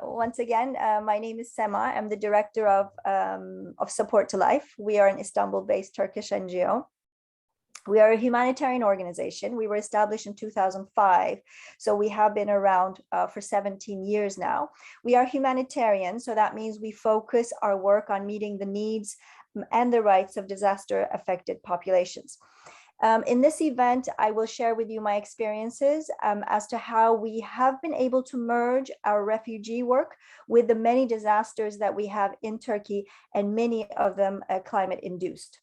once again, my name is Sema. I'm the director of Support to Life. We are an Istanbul-based Turkish NGO. We are a humanitarian organization. We were established in 2005, so we have been around for 17 years now. We are humanitarian, so that means we focus our work on meeting the needs and the rights of disaster-affected populations. In this event, I will share with you my experiences as to how we have been able to merge our refugee work with the many disasters that we have in Turkey, and many of them climate-induced.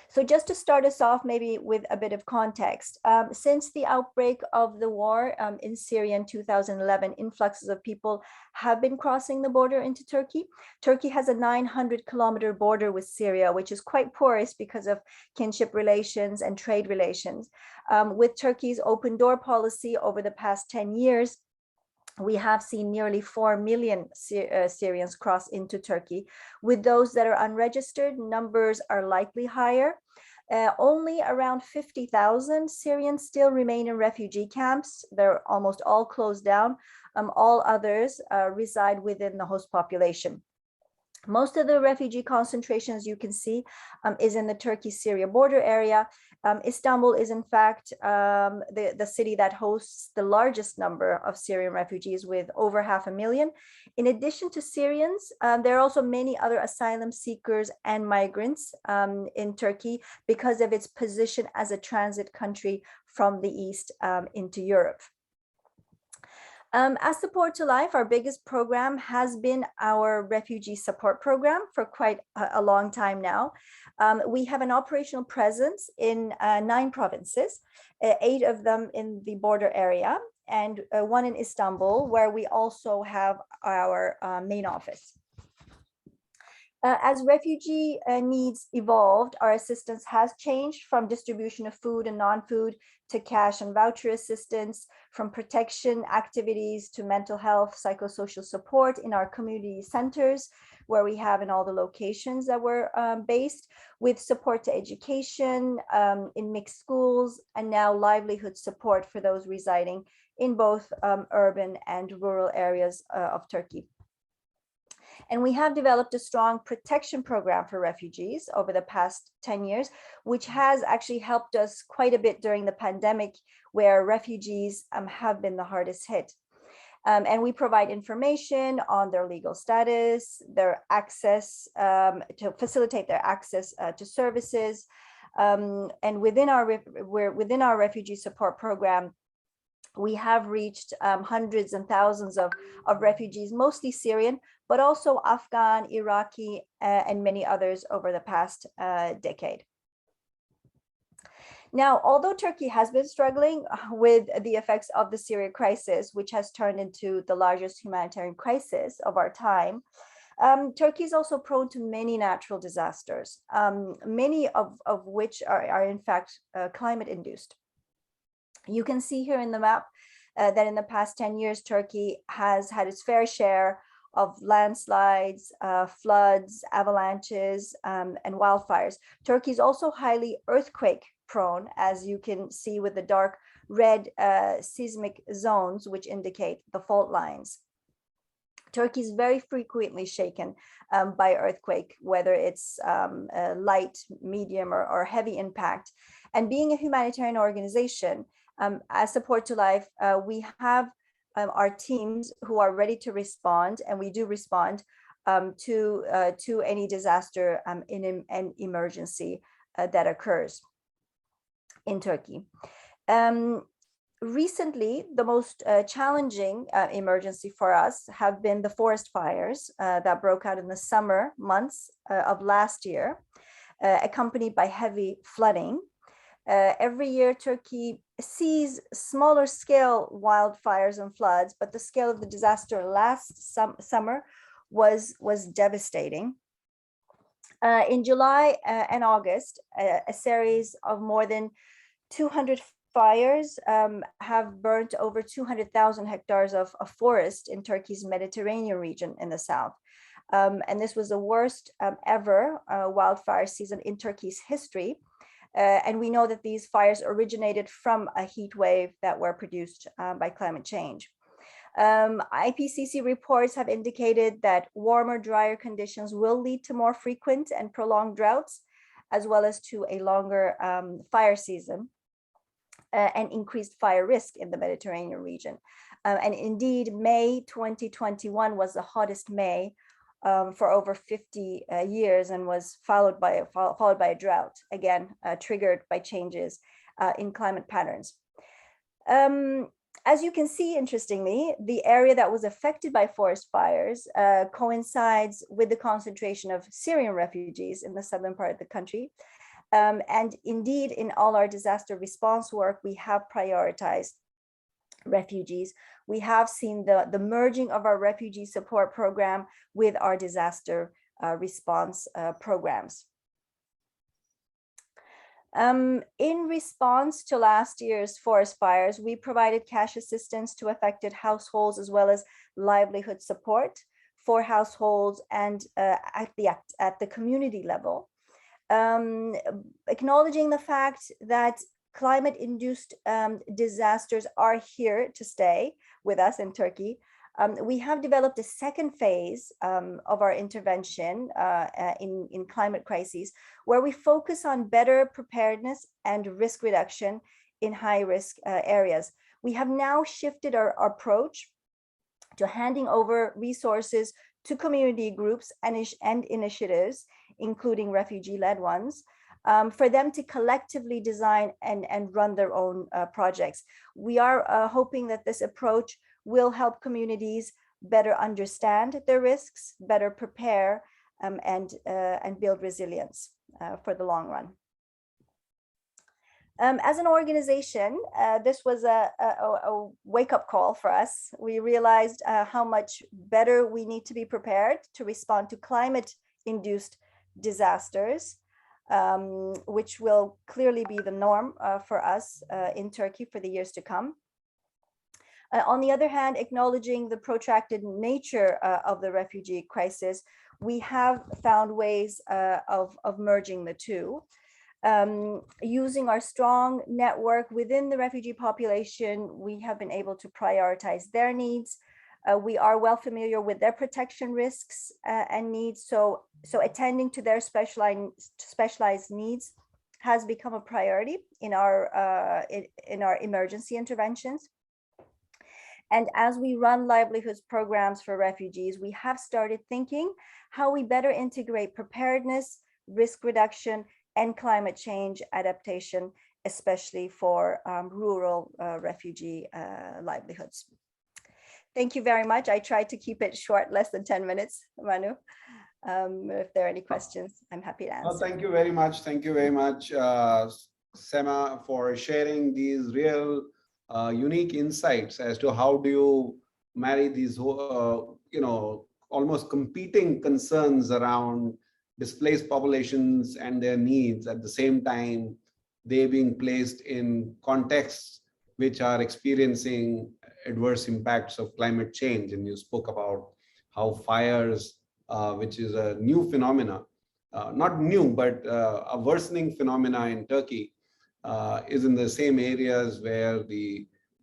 So just to start us off, maybe with a bit of context, since the outbreak of the war in Syria in 2011, influxes of people have been crossing the border into Turkey. Turkey has a 900-kilometer border with Syria, which is quite porous because of kinship relations and trade relations. With Turkey's open door policy over the past 10 years, we have seen nearly 4 million Syrians cross into Turkey. With those that are unregistered, numbers are likely higher. Only around 50,000 Syrians still remain in refugee camps. They're almost all closed down. All others reside within the host population. Most of the refugee concentrations you can see is in the Turkey-Syria border area. Istanbul is in fact the city that hosts the largest number of Syrian refugees, with over 500,000. In addition to Syrians, there are also many other asylum seekers and migrants in Turkey because of its position as a transit country from the east into Europe. As Support to Life, our biggest program has been our refugee support program for quite a long time now. We have an operational presence in 9 provinces, 8 of them in the border area, and 1 in Istanbul, where we also have our main office. As refugee needs evolved, our assistance has changed from distribution of food and non-food to cash and voucher assistance, from protection activities to mental health, psychosocial support in our community centers, where we have in all the locations that we're based, with support to education in mixed schools, and now livelihood support for those residing in both urban and rural areas of Turkey. And we have developed a strong protection program for refugees over the past 10 years, which has actually helped us quite a bit during the pandemic, where refugees have been the hardest hit. And we provide information on their legal status, their access, to facilitate their access to services. And within our refugee support program, we have reached hundreds and thousands of refugees, mostly Syrian, but also Afghan, Iraqi, and many others over the past decade. Now, although Turkey has been struggling with the effects of the Syria crisis, which has turned into the largest humanitarian crisis of our time, Turkey is also prone to many natural disasters, many of which are in fact climate-induced. You can see here in the map that in the past 10 years, Turkey has had its fair share of landslides, floods, avalanches, and wildfires. Turkey is also highly earthquake prone, as you can see with the dark red seismic zones, which indicate the fault lines. Turkey is very frequently shaken by earthquake, whether it's light, medium, or heavy impact. And being a humanitarian organization, as Support to Life, we have our teams who are ready to respond, and we do respond to any disaster in an emergency that occurs in Turkey. Recently, the most challenging emergency for us have been the forest fires that broke out in the summer months of last year, accompanied by heavy flooding. Every year, Turkey sees smaller scale wildfires and floods, but the scale of the disaster last summer was devastating. In July and August, a series of more than 200 fires have burnt over 200,000 hectares of forest in Turkey's Mediterranean region in the south. And this was the worst ever wildfire season in Turkey's history. And we know that these fires originated from a heat wave that were produced by climate change. IPCC reports have indicated that warmer, drier conditions will lead to more frequent and prolonged droughts, as well as to a longer fire season and increased fire risk in the Mediterranean region. And indeed, May 2021 was the hottest May for over 50 years, and was followed by a drought, again triggered by changes in climate patterns. As you can see, interestingly, the area that was affected by forest fires coincides with the concentration of Syrian refugees in the southern part of the country. And indeed, in all our disaster response work, we have prioritized refugees. We have seen the merging of our refugee support program with our disaster response programs. In response to last year's forest fires, we provided cash assistance to affected households, as well as livelihood support for households and at the community level. Acknowledging the fact that climate-induced disasters are here to stay with us in Turkey, we have developed a second phase of our intervention in climate crises, where we focus on better preparedness and risk reduction in high-risk areas. We have now shifted our approach to handing over resources to community groups and initiatives, including refugee-led ones, for them to collectively design and run their own projects. We are hoping that this approach will help communities better understand their risks, better prepare, and build resilience for the long run. As an organization, this was a wake-up call for us. We realized how much better we need to be prepared to respond to climate climate-induced disasters, which will clearly be the norm for us in Turkey for the years to come. On the other hand, acknowledging the protracted nature of the refugee crisis, we have found ways of merging the two. Using our strong network within the refugee population, we have been able to prioritize their needs. We are well familiar with their protection risks and needs, so attending to their specialized needs has become a priority in our emergency interventions. And as we run livelihoods programs for refugees, we have started thinking how we better integrate preparedness, risk reduction, and climate change adaptation, especially for rural refugee livelihoods. Thank you very much. I tried to keep it short, less than 10 minutes, Manu. If there are any questions, I'm happy to answer. Well, thank you very much. Thank you very much, Sema, for sharing these real unique insights as to how do you marry these, almost competing concerns around displaced populations and their needs, at the same time they being placed in contexts which are experiencing adverse impacts of climate change. And you spoke about how fires, which is a new phenomena, not new, but a worsening phenomena in Turkey, is in the same areas where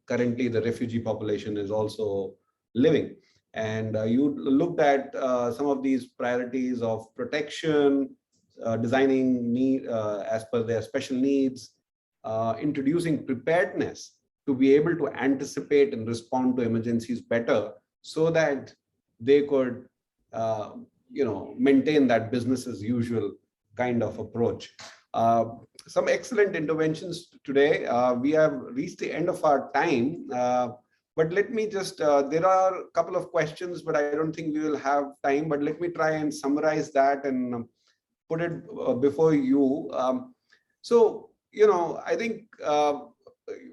currently the refugee population is also living. And you looked at some of these priorities of protection, designing as per their special needs, introducing preparedness to be able to anticipate and respond to emergencies better, so that they could maintain that business as usual kind of approach. Some excellent interventions today. We have reached the end of our time, but let me just, there are a couple of questions, but I don't think we will have time, but let me try and summarize that and put it before you. I think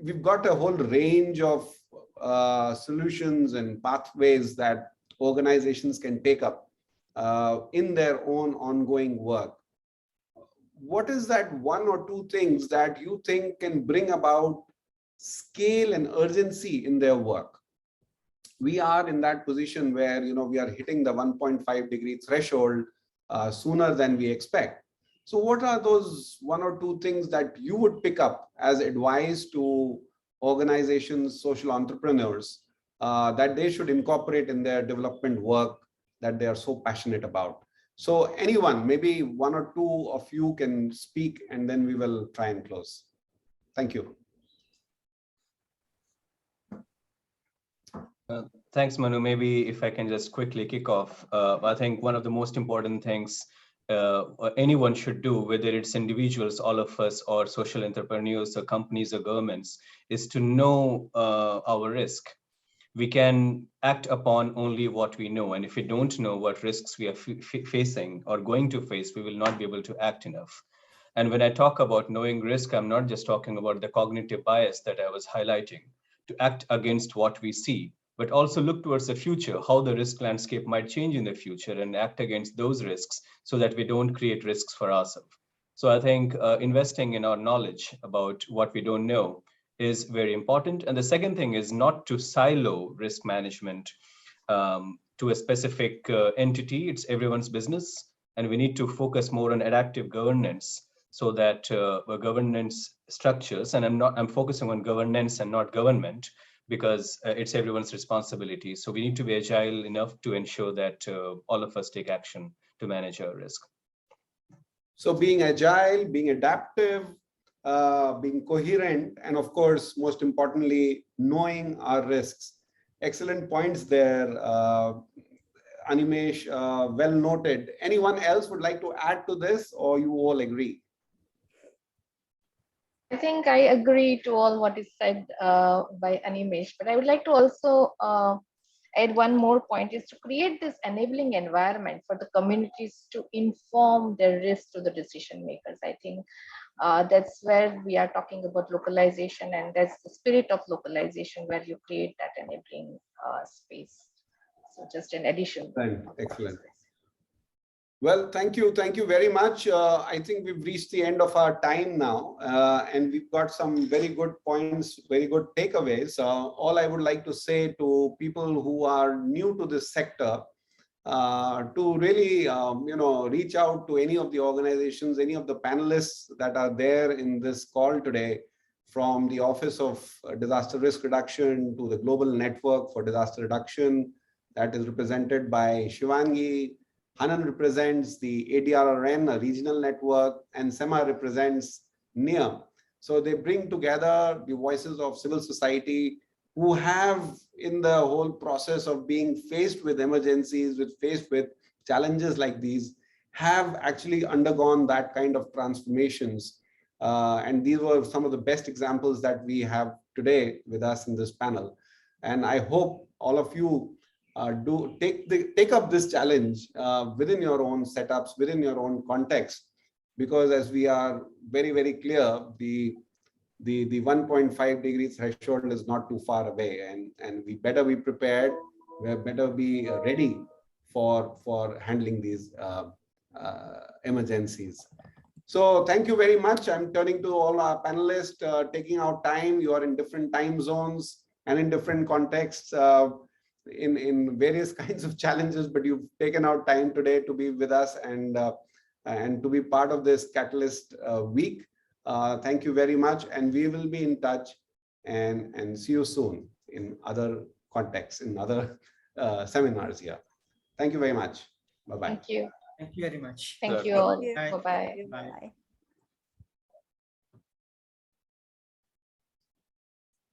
we've got a whole range of solutions and pathways that organizations can take up in their own ongoing work. What is that one or two things that you think can bring about scale and urgency in their work? We are in that position where we are hitting the 1.5 degree threshold sooner than we expect. So what are those one or two things that you would pick up as advice to organizations, social entrepreneurs, that they should incorporate in their development work that they are so passionate about? So anyone, maybe one or two of you can speak, and then we will try and close. Thank you. Thanks, Manu. Maybe if I can just quickly kick off. I think one of the most important things anyone should do, whether it's individuals, all of us, or social entrepreneurs or companies or governments, is to know our risk. We can act upon only what we know. And if we don't know what risks we are facing or going to face, we will not be able to act enough. And when I talk about knowing risk, I'm not just talking about the cognitive bias that I was highlighting, to act against what we see, but also look towards the future, how the risk landscape might change in the future, and act against those risks so that we don't create risks for ourselves. So I think investing in our knowledge about what we don't know is very important. And the second thing is not to silo risk management to a specific entity. It's everyone's business. And we need to focus more on adaptive governance, so that governance structures, and I'm focusing on governance and not government, because it's everyone's responsibility. So we need to be agile enough to ensure that all of us take action to manage our risk. So being agile, being adaptive, being coherent, and of course, most importantly, knowing our risks. Excellent points there, Animesh, well noted. Anyone else would like to add to this, or you all agree? I think I agree to all what is said by Animesh, but I would like to also add one more point, is to create this enabling environment for the communities to inform their risks to the decision makers. I think that's where we are talking about localization, and that's the spirit of localization, where you create that enabling space. So just an addition. Excellent. Well, thank you very much. I think we've reached the end of our time now, and we've got some very good points, very good takeaways. All I would like to say to people who are new to this sector, to really reach out to any of the organizations, any of the panelists that are there in this call today, from the Office of Disaster Risk Reduction to the Global Network for Disaster Reduction that is represented by Shivangi. Hanan represents the ADRRN, a regional network, and SEMA represents NIA. So they bring together the voices of civil society who have, in the whole process of being faced with emergencies, faced with challenges like these, have actually undergone that kind of transformations. And these were some of the best examples that we have today with us in this panel. And I hope all of you do take up this challenge within your own setups, within your own context, because as we are very, very clear, the 1.5 degree threshold is not too far away, and we better be prepared. We better be ready for handling these emergencies. So thank you very much. I'm turning to all our panelists, taking out time. You are in different time zones and in different contexts, in various kinds of challenges, but you've taken out time today to be with us and to be part of this Catalyst week. Thank you very much, and we will be in touch and see you soon in other contexts, in other seminars here. Thank you very much. Bye-bye. Thank you. Thank you very much. Thank you all. Bye-bye. Bye.